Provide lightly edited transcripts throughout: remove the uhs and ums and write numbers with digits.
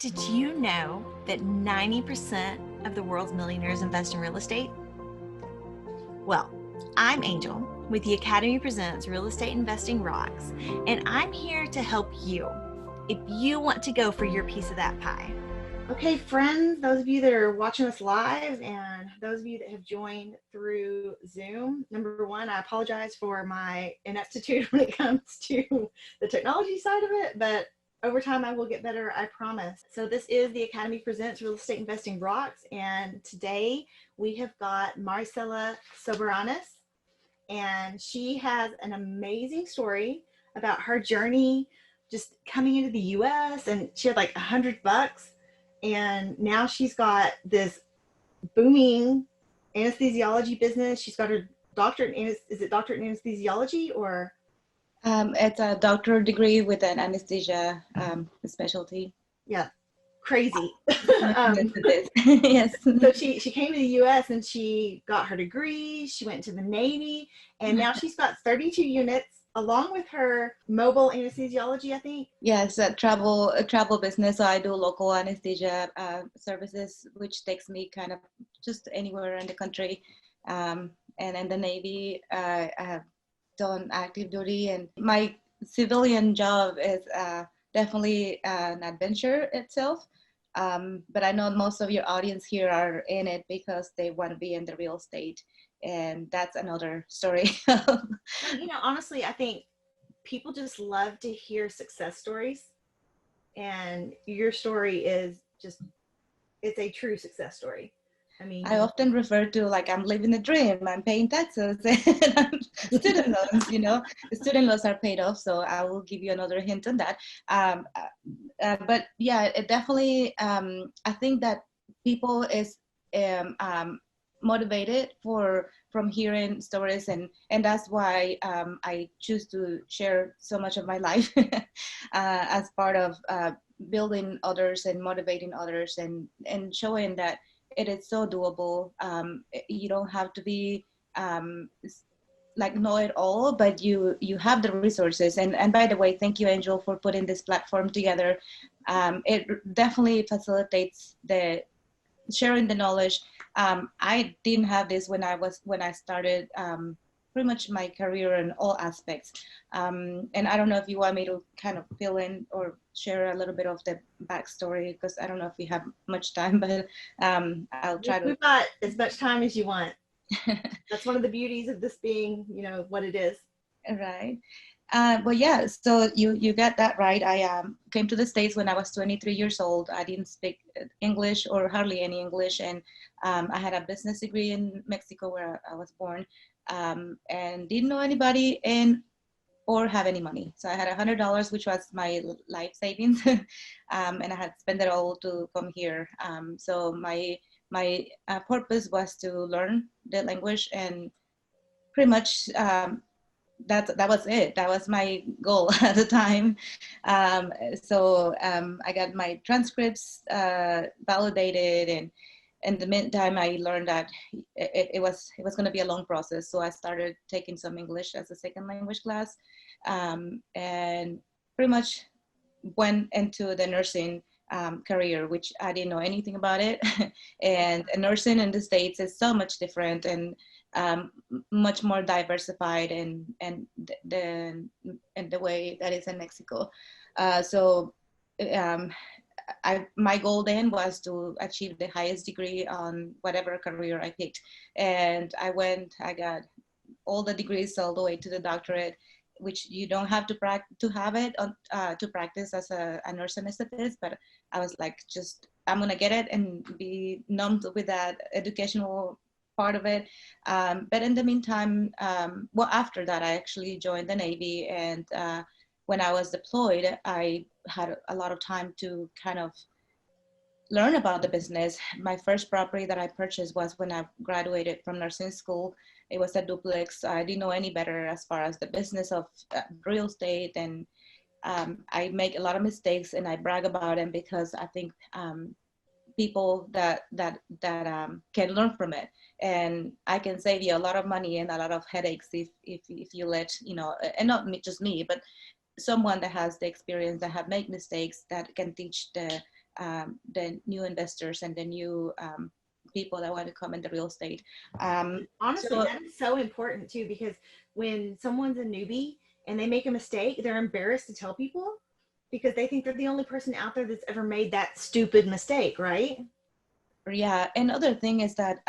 Did you know that 90% of the world's millionaires invest in real estate? Well, I'm Angel with the Academy Presents Real Estate Investing Rocks, and I'm here to help you if you want to go for your piece of that pie. Okay, friends, those of you that are watching us live and those of you that have joined through Zoom, number one, I apologize for my ineptitude when it comes to the technology side of it, but over time, I will get better, I promise. So this is the Academy Presents Real Estate Investing Rocks, and today we have got Maricela Soberanes, and she has an amazing story about her journey just coming into the U.S., and she had like $100, and now she's got this booming anesthesiology business. She's got her doctorate in, is it doctorate in anesthesiology or? It's a doctorate degree with an anesthesia specialty. Yeah, crazy. Yes. So she came to the U.S. and she got her degree. She went to the Navy, and now she's got 32 units along with her mobile anesthesiology, I think. Yes, a travel business. So I do local anesthesia services, which takes me kind of just anywhere in the country. And in the Navy, I have done active duty, and my civilian job is definitely an adventure itself. But I know most of your audience here are in it because they want to be in the real estate, and that's another story. You know, honestly, I think people just love to hear success stories, and your story is just, it's a true success story. I mean, I often refer to like I'm living the dream, I'm paying taxes, and student loans, the student loans are paid off. So I will give you another hint on that. But yeah, it definitely, I think that people is motivated from hearing stories, and that's why I choose to share so much of my life as part of building others and motivating others, and showing that it is so doable. You don't have to be like know it all, but you have the resources. And by the way, thank you, Angel, for putting this platform together. It definitely facilitates the sharing the knowledge. I didn't have this when I started pretty much my career in all aspects. And I don't know if you want me to kind of fill in or share a little bit of the backstory, because I don't know if we have much time, but I'll try to. We've got as much time as you want. That's one of the beauties of this being, what it is. Right. Well, yeah, so you got that right. I came to the States when I was 23 years old. I didn't speak English or hardly any English. And I had a business degree in Mexico where I was born, and didn't know anybody or have any money. So I had $100, which was my life savings, and I had spent it all to come here. So my purpose was to learn the language, and pretty much that was it. That was my goal at the time. I got my transcripts validated, and in the meantime, I learned that it was going to be a long process. So I started taking some English as a second language class, and pretty much went into the nursing career, which I didn't know anything about it. And nursing in the States is so much different, and much more diversified and the way that is in Mexico. My goal then was to achieve the highest degree on whatever career I picked. And I got all the degrees all the way to the doctorate, which you don't have to have it to practice as a nurse anesthetist. But I was like, I'm going to get it and be numbed with that educational part of it. But in the meantime, after that, I actually joined the Navy. And when I was deployed, I had a lot of time to kind of learn about the business. My first property that I purchased was when I graduated from nursing school. It was a duplex. I didn't know any better as far as the business of real estate. And I make a lot of mistakes, and I brag about them because I think people that can learn from it. And I can save you a lot of money and a lot of headaches if you let, and not just me, but someone that has the experience, that have made mistakes, that can teach the the new investors and the new people that want to come into real estate. Honestly, So that is so important too, because when someone's a newbie and they make a mistake, they're embarrassed to tell people because they think they're the only person out there that's ever made that stupid mistake, right? yeah, another thing is that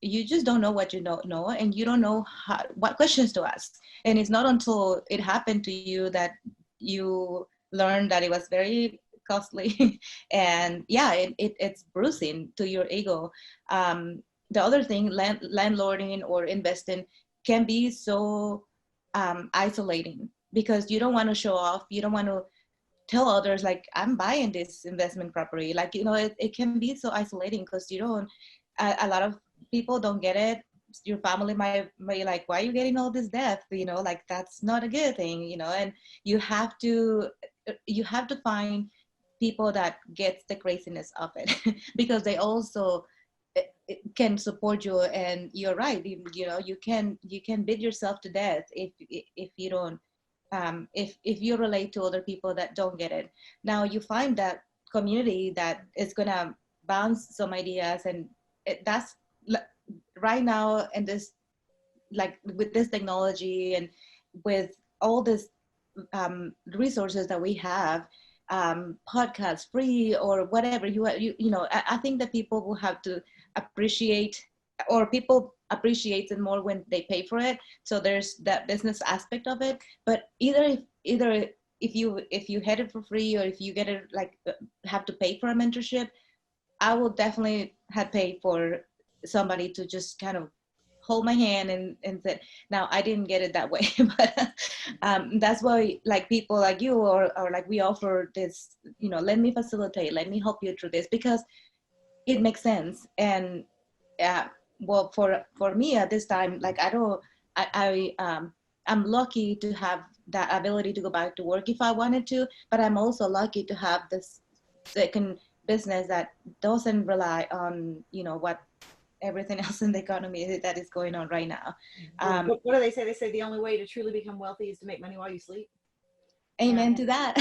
you just don't know what you don't know, and you don't know what questions to ask. And it's not until it happened to you that you learn that it was very costly, and yeah, it's bruising to your ego. The other thing, landlording or investing can be so isolating because you don't want to show off, you don't want to tell others like I'm buying this investment property. Like, it can be so isolating because you don't, a lot of people don't get it. Your family might be like, why are you getting all this debt? Like that's not a good thing, and you have to find people that gets the craziness of it because they also can support you. And you're right, you can beat yourself to death if you don't, if you relate to other people that don't get it. Now you find that community that is gonna bounce some ideas, and that's right now. And this, like with this technology and with all this resources that we have, podcasts free or whatever, I think that people will have to appreciate, or people appreciate it more when they pay for it. So there's that business aspect of it. But either if you had it for free, or if you get it, like have to pay for a mentorship, I will definitely have paid for somebody to just kind of hold my hand and said, now I didn't get it that way, but that's why like people like you, or like we offer this, let me facilitate, let me help you through this, because it makes sense. And well, for me at this time, like I don't, I'm lucky to have that ability to go back to work if I wanted to, but I'm also lucky to have this second business that doesn't rely on, what everything else in the economy that is going on right now. What do they say? They say the only way to truly become wealthy is to make money while you sleep. Amen And to that.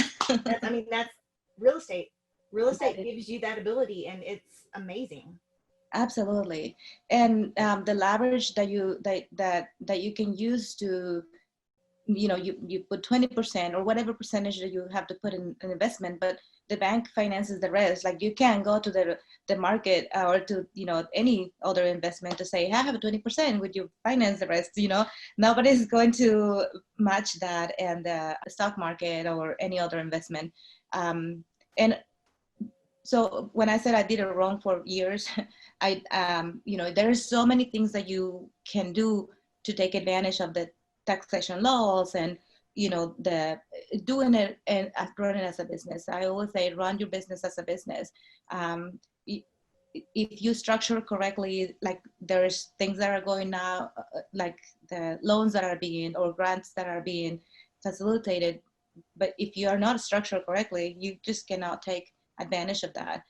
that's real estate. Real estate That gives you that ability, and it's amazing. absolutely. And the leverage that you can use to, you put 20% or whatever percentage that you have to put in an investment, but the bank finances the rest. Like you can go to the market, or to, any other investment to say, I have a 20%, would you finance the rest? Nobody's going to match that. And the stock market or any other investment. And so when I said I did it wrong for years, there's so many things that you can do to take advantage of the taxation laws, and the doing it and running as a business. I always say run your business as a business. If you structure correctly, like there's things that are going now, like the loans that are being, or grants that are being facilitated, but if you are not structured correctly, you just cannot take advantage of that.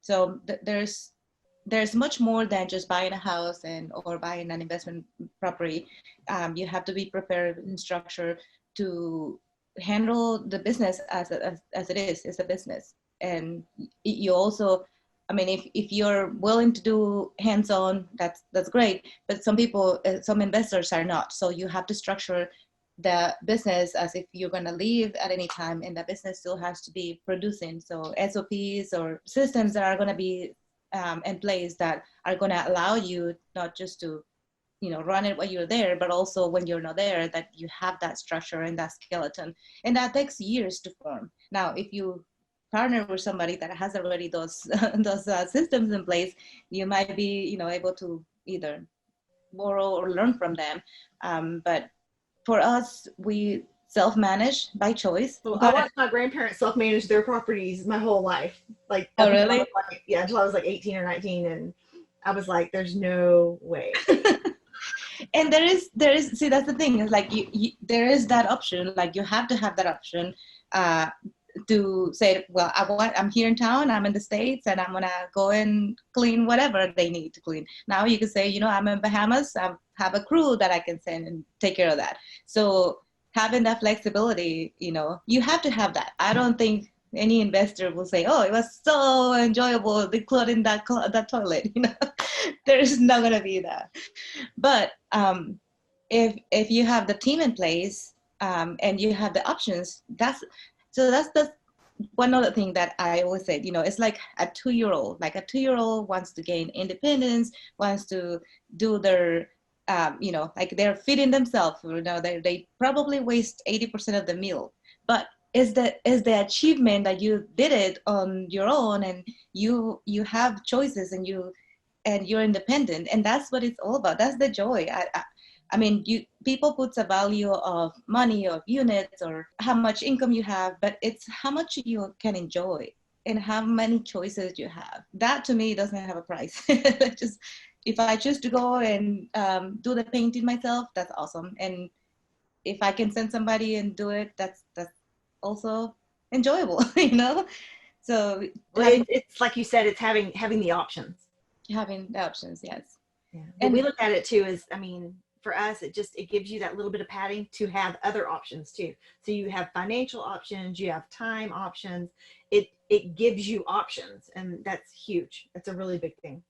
So there's much more than just buying a house or buying an investment property. You have to be prepared and structured to handle the business as it is. It's a business. And you also, I mean, if you're willing to do hands-on, that's great. But some people, some investors are not. So you have to structure the business as if you're going to leave at any time, and the business still has to be producing. So SOPs or systems that are going to be in place that are going to allow you not just to, run it while you're there, but also when you're not there, that you have that structure and that skeleton. And that takes years to form. Now, if you partner with somebody that has already those systems in place, you might be, able to either borrow or learn from them. But for us, we self-manage by choice. So I watched my grandparents self-manage their properties my whole life, like Oh, up until I really? was until I was like 18 or 19, and I was like, "There's no way." And there is see, that's the thing, is like there is that option. Like you have to have that option to say, well, I'm here in town, I'm in the States, and I'm gonna go and clean whatever they need to clean. Now you can say, I'm in Bahamas, I have a crew that I can send and take care of that. So having that flexibility, you have to have that. I don't think any investor will say, oh, it was so enjoyable decluttering that toilet. There's not gonna be that. But if you have the team in place, and you have the options, that's the one other thing that I always say. It's like a 2-year-old. Like a 2-year-old wants to gain independence, wants to do their like they're feeding themselves. They probably waste 80% of the meal, but is the achievement that you did it on your own, and you have choices, and you're independent, and that's what it's all about. That's the joy. I mean, people put a value of money, of units, or how much income you have, but it's how much you can enjoy and how many choices you have. That to me doesn't have a price. Just if I choose to go and do the painting myself, that's awesome. And if I can send somebody and do it, that's also enjoyable. So it's like you said, it's having the options. Having the options, yes. Yeah. And we look at it too as, for us, it gives you that little bit of padding to have other options too. So you have financial options, you have time options. It gives you options, and that's huge. That's a really big thing.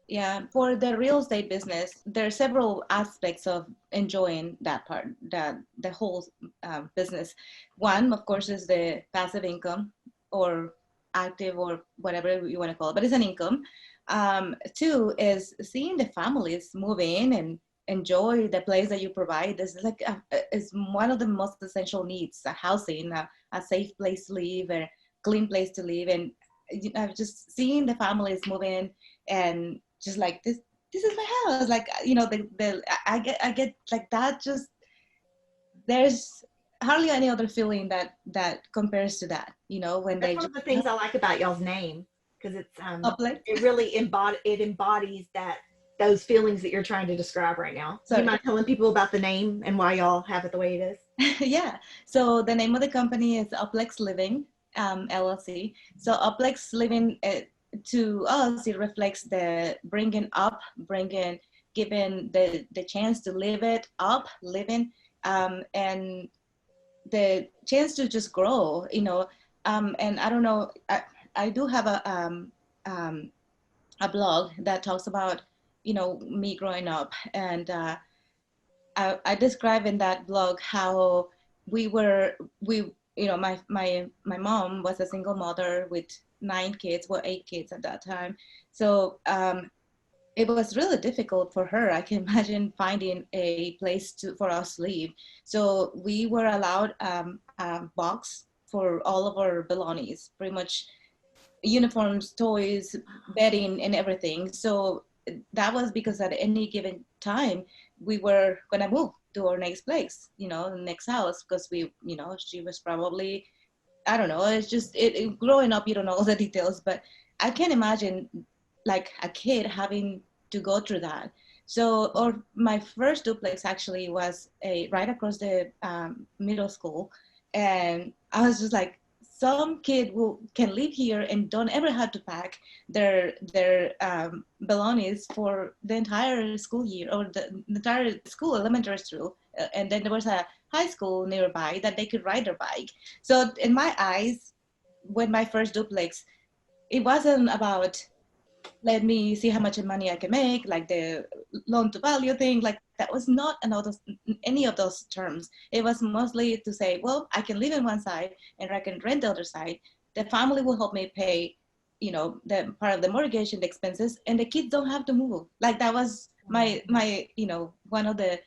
Yeah, for the real estate business, there are several aspects of enjoying that part, the whole business. One, of course, is the passive income, or active, or whatever you want to call it, but it's an income. Two is seeing the families move in and enjoy the place that you provide. This is like is one of the most essential needs: a housing, a safe place to live, a clean place to live, and just seeing the families move in and just like this is my house. Like I get like that. Just there's hardly any other feeling that compares to that. When That's they one of the things I like about y'all's name, because it's Uplet. it really embodies those feelings that you're trying to describe right now. So, do you mind telling people about the name and why y'all have it the way it is? Yeah. So the name of the company is Up Plex Living LLC. So Up Plex Living, to us, it reflects the giving the chance to live it up, living, and the chance to just grow. And I don't know, I do have a blog that talks about me growing up, and I describe in that blog how we my mom was a single mother with 8 kids at that time. So it was really difficult for her. I can imagine finding a place for us to live. So we were allowed a box for all of our belongings, pretty much uniforms, toys, bedding, and everything. So that was because at any given time we were gonna move to our next place, the next house, because she was probably, I don't know. It's just growing up, you don't know all the details, but I can imagine like a kid having to go through that. So, or my first duplex actually was right across the middle school, and I was just like, some kid can live here and don't ever have to pack their belongings for the entire school year, or the entire school, elementary school, and then there was a high school nearby that they could ride their bike. So in my eyes, when my first duplex, it wasn't about let me see how much money I can make, like the loan to value thing. Like that was not any of those terms. It was mostly to say, well, I can live in one side and I can rent the other side. The family will help me pay, the part of the mortgage and the expenses, and the kids don't have to move. Like that was my one of the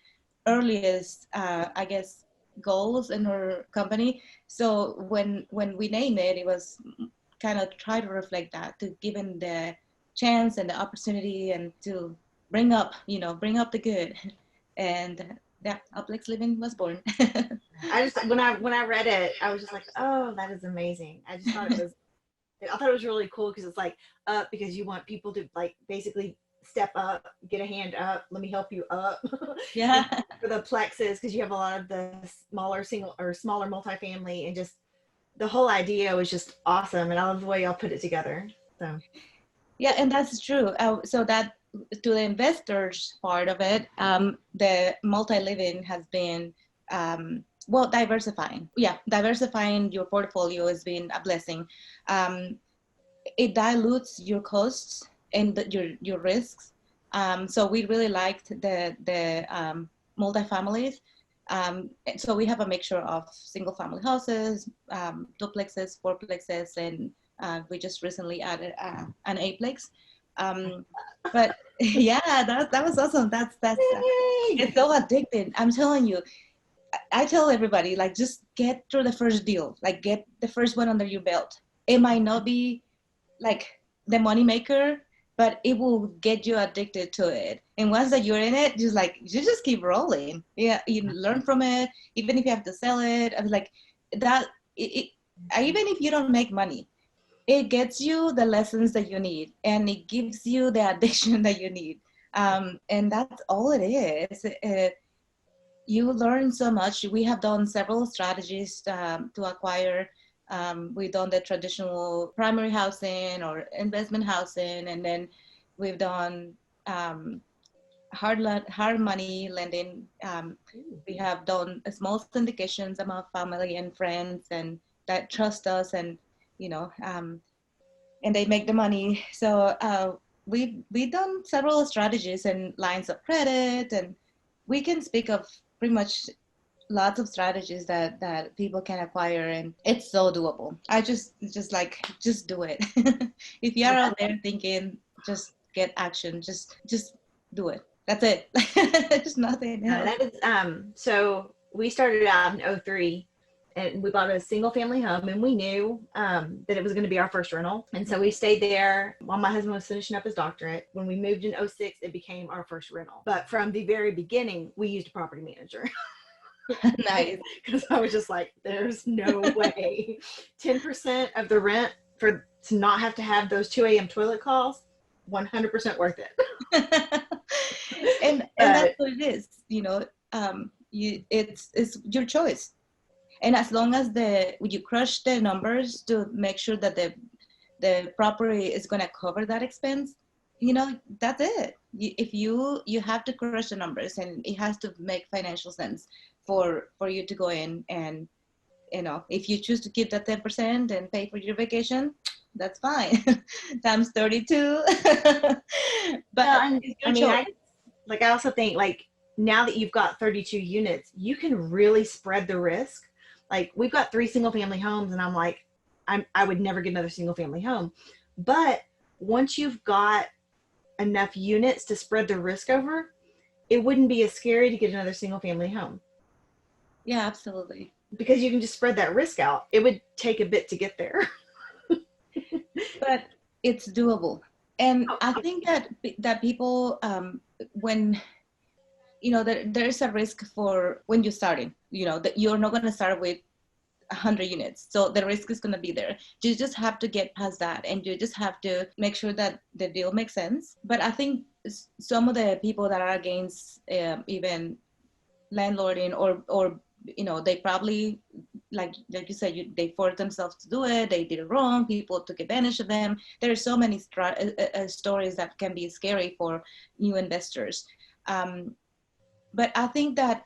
earliest, I guess, goals in our company. So when we named it, it was kind of try to reflect that, to given the chance and the opportunity, and to bring up the good. And yeah, Up Plex Living was born. I just when I read it, I was just like, oh, that is amazing. I thought it was really cool, because it's like up because you want people to like basically step up, get a hand up, let me help you up. Yeah. For the plexes, because you have a lot of the smaller multifamily, and just the whole idea was just awesome, and I love the way y'all put it together. So yeah, and that's true. So that, to the investors part of it, the multi-living has been well, diversifying. Yeah, diversifying your portfolio has been a blessing. It dilutes your costs and your risks. So we really liked the multifamilies. So we have a mixture of single family houses, duplexes, fourplexes, and we just recently added an eightplex. But yeah, that was awesome. It's so addicting. I'm telling you. I tell everybody, like, just get through the first deal, like get the first one under your belt. It might not be like the money maker, but it will get you addicted to it. And once that you're in it, just like you just keep rolling. Yeah, you learn from it, even if you have to sell it. I was like that. Even if you don't make money, it gets you the lessons that you need, and it gives you the addiction that you need. And that's all it is. You learn so much. We have done several strategies to acquire. We've done the traditional primary housing or investment housing, and then we've done hard money lending. We have done small syndications among family and friends, and that trust us, and you know, and they make the money. So we've done several strategies and lines of credit, and we can speak of pretty much lots of strategies that people can acquire, and it's so doable. I just do it. If you're out there thinking, just get action, just do it. That's it. There's nothing else. That is so we started out in 2003 and we bought a single family home, and we knew that it was going to be our first rental, and so we stayed there while my husband was finishing up his doctorate. When we moved in 2006, it became our first rental, but from the very beginning we used a property manager. Nice. Because I was just like, there's no way 10% of the rent to not have to have those 2 a.m. toilet calls, 100% worth it. and that's what it is, it's your choice. And as long as you crush the numbers to make sure that the property is going to cover that expense, that's it. If you have to crush the numbers, and it has to make financial sense for you to go in, and if you choose to keep that 10% and pay for your vacation, that's fine. Times 32. But I also think, like, now that you've got 32 units, you can really spread the risk. Like, we've got 3 single family homes, and I'm like, I would never get another single family home. But once you've got enough units to spread the risk over, it wouldn't be as scary to get another single family home. Yeah, absolutely. Because you can just spread that risk out. It would take a bit to get there. But it's doable. And I think that people, when, there's a risk for when you're starting, that you're not going to start with 100 units. So the risk is going to be there. You just have to get past that, and you just have to make sure that the deal makes sense. But I think some of the people that are against even landlording, or they probably, like you said, they forced themselves to do it. They did it wrong. People took advantage of them. There are so many stories that can be scary for new investors. But I think that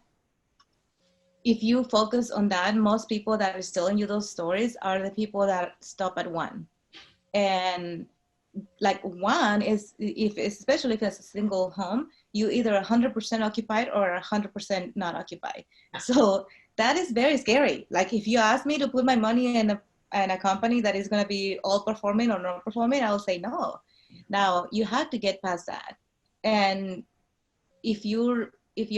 if you focus on that, most people that are telling you those stories are the people that stop at one. And like, one is, especially if it's a single home, you either 100% occupied or 100% not occupied. So that is very scary. Like, if you ask me to put my money in a company that is going to be all performing or not performing, I'll say no. Now you have to get past that. And if you're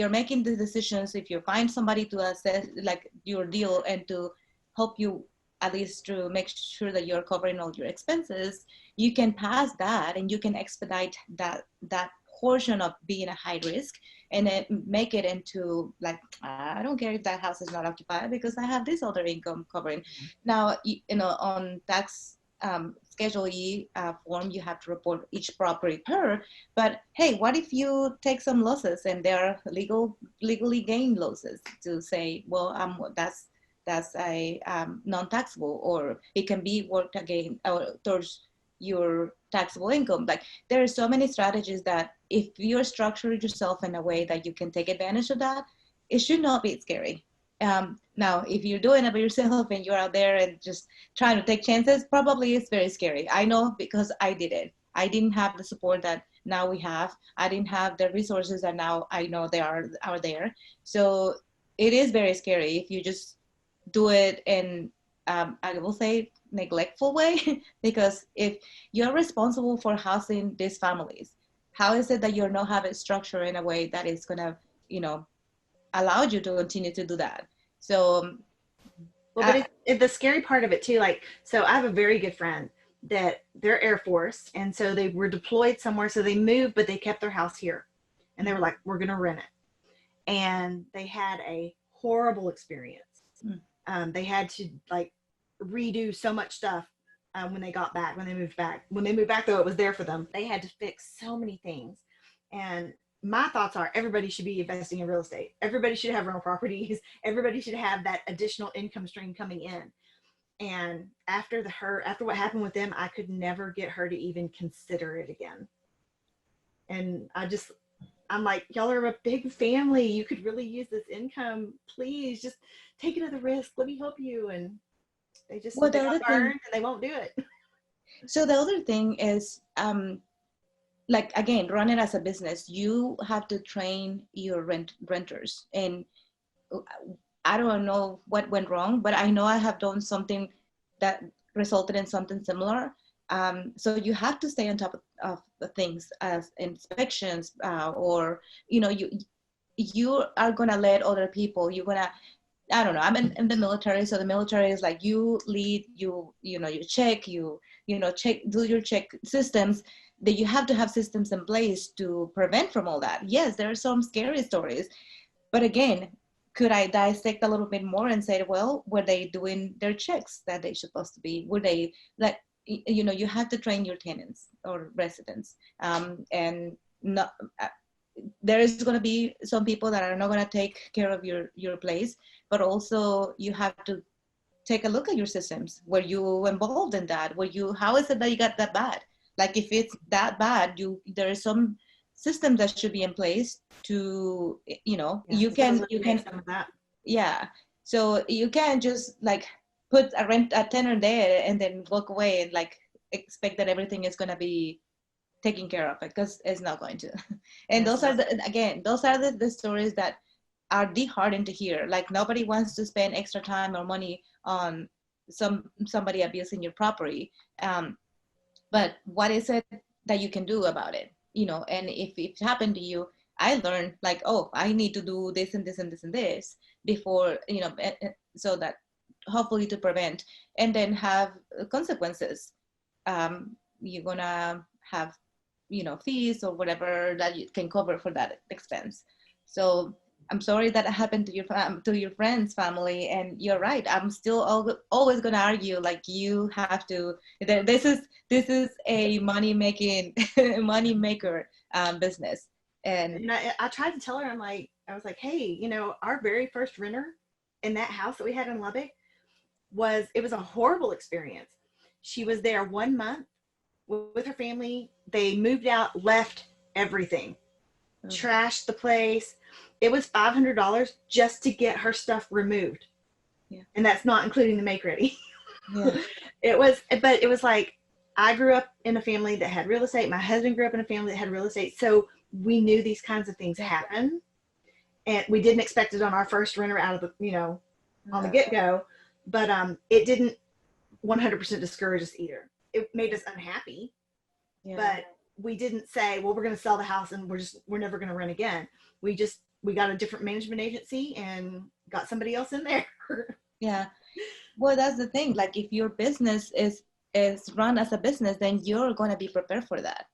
making the decisions, if you find somebody to assess like your deal and to help you, at least to make sure that you're covering all your expenses, you can pass that, and you can expedite that portion of being a high risk, and then make it into, like, I don't care if that house is not occupied because I have this other income covering. Now, on tax Schedule E form, you have to report each property per, but hey, what if you take some losses, and they are legally gained losses, to say, well, that's a non-taxable, or it can be worked again towards your taxable income. Like, there are so many strategies that if you're structured yourself in a way that you can take advantage of that, it should not be scary. Now, if you're doing it by yourself and you're out there and just trying to take chances, probably it's very scary. I know because I did it. I didn't have the support that now we have. I didn't have the resources that now I know they are there. So it is very scary if you just do it in, I will say, neglectful way. Because if you're responsible for housing these families, how is it that you're not having structure in a way that is gonna, you know, allow you to continue to do that? So Well, but it's the scary part of it too. Like, so I have a very good friend that they're Air Force, and so they were deployed somewhere. So they moved, but they kept their house here, and they were like, "We're gonna rent it," and they had a horrible experience. They had to like redo so much stuff when they got back, when they moved back. When they moved back, though, it was there for them. They had to fix so many things, and my thoughts are everybody should be investing in real estate. Everybody should have rental properties. Everybody should have that additional income stream coming in. And after what happened with them, I could never get her to even consider it again. And I'm like, y'all are a big family. You could really use this income. Please just take another risk. Let me help you. And they just, well, they got burned and they won't do it. So the other thing is, like, again, run it as a business. You have to train your renters. And I don't know what went wrong, but I know I have done something that resulted in something similar. So you have to stay on top of the things as inspections, or, you know, you are gonna let other people, you're gonna, I don't know, I'm in the military. So the military is like, you lead, you know, you check, you know, check, do your check systems, that you have to have systems in place to prevent from all that. Yes, there are some scary stories, but again, could I dissect a little bit more and say, well, were they doing their checks that they supposed to be? Were they, like, you know, you have to train your tenants or residents, and not, there is going to be some people that are not going to take care of your place, but also you have to take a look at your systems. Were you involved in that? How is it that you got that bad? Like, if it's that bad, there is some systems that should be in place to, you know, Yeah, you can some of that. Yeah. So you can't just like put a tenant there and then walk away and like expect that everything is going to be taken care of, because it's not going to. And those are the stories that are disheartening to hear. Like, nobody wants to spend extra time or money on somebody abusing your property. But what is it that you can do about it? You know, and if it happened to you, I learned, like, oh, I need to do this and this and this and this before, you know, so that hopefully to prevent, and then have consequences. You're gonna have, you know, fees or whatever that you can cover for that expense. So I'm sorry that happened to your friend's family, and you're right. I'm still always gonna argue, like, you have to. This is a money maker business. And I tried to tell her, I was like, hey, you know, our very first renter in that house that we had in Lubbock it was a horrible experience. She was there 1 month with her family. They moved out, left everything, trashed the place. It was $500 just to get her stuff removed. Yeah. And that's not including the make ready. Yeah. But it was like, I grew up in a family that had real estate. My husband grew up in a family that had real estate. So we knew these kinds of things happen, and we didn't expect it on our first renter out of the, you know, on the get-go, but it didn't 100% discourage us either. It made us unhappy, but we didn't say, well, we're going to sell the house and we're never going to rent again. We got a different management agency and got somebody else in there. Yeah. Well, that's the thing. Like, if your business is run as a business, then you're going to be prepared for that.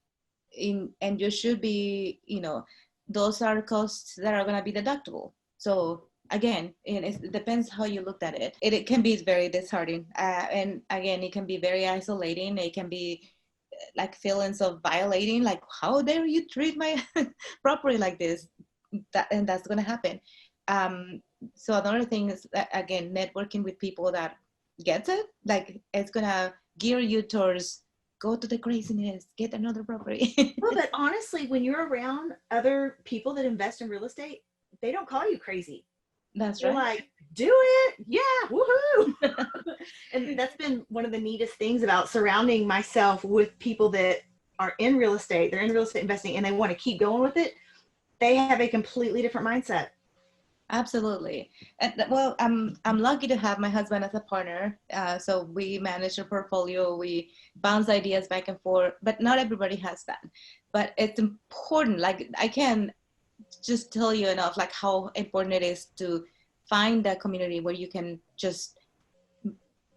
And you should be, you know, those are costs that are going to be deductible. So again, it depends how you looked at it. It can be very disheartening. And again, it can be very isolating. It can be like feelings of violating, like, how dare you treat my property like this? And that's going to happen. So another thing is, again, networking with people that gets it. Like, it's going to gear you towards, go to the craziness, get another property. Well, but honestly, when you're around other people that invest in real estate, they don't call you crazy. That's You're right. like, do it. Yeah. Woohoo. And that's been one of the neatest things about surrounding myself with people that are in real estate. They're in real estate investing and they want to keep going with it. They have a completely different mindset. Absolutely. And well, I'm lucky to have my husband as a partner. So we manage a portfolio, we bounce ideas back and forth, but not everybody has that. But it's important. Like I can just tell you enough, like how important it is to find a community where you can just,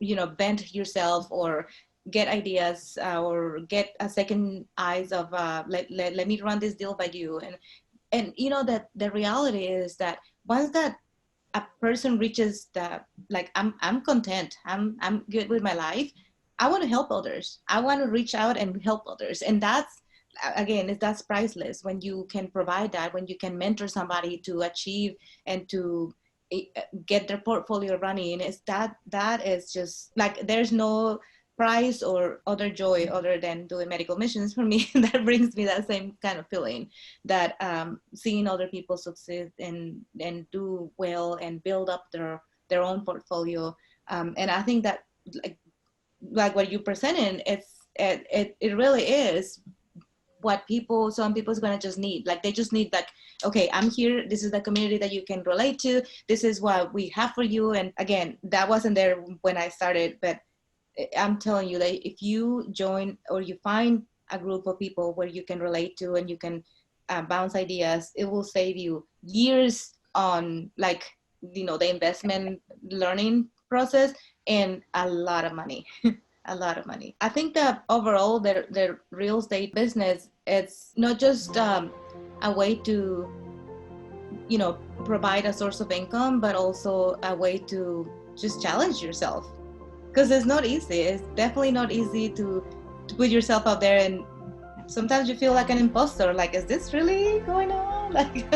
vent yourself or get ideas or get a second eyes of let me run this deal by you. And that the reality is that once that a person reaches the, like, I'm content, I'm good with my life, I want to help others, I want to reach out and help others. And that's, again, that's priceless when you can provide that, when you can mentor somebody to achieve and to get their portfolio running. Is that is just like, there's no price or other joy other than doing medical missions for me. That brings me that same kind of feeling, that seeing other people succeed and do well and build up their own portfolio. And I think that, like what you presented, it really is what some people's gonna just need. Like they just need, like, okay, I'm here, this is the community that you can relate to, this is what we have for you. And again, that wasn't there when I started, but I'm telling you that if you join or you find a group of people where you can relate to and you can bounce ideas, it will save you years on, like, the investment learning process, and a lot of money. A lot of money. I think that overall, the real estate business, it's not just a way to, provide a source of income, but also a way to just challenge yourself. Because it's not easy. It's definitely not easy to put yourself out there, and sometimes you feel like an imposter. Like, is this really going on? Like,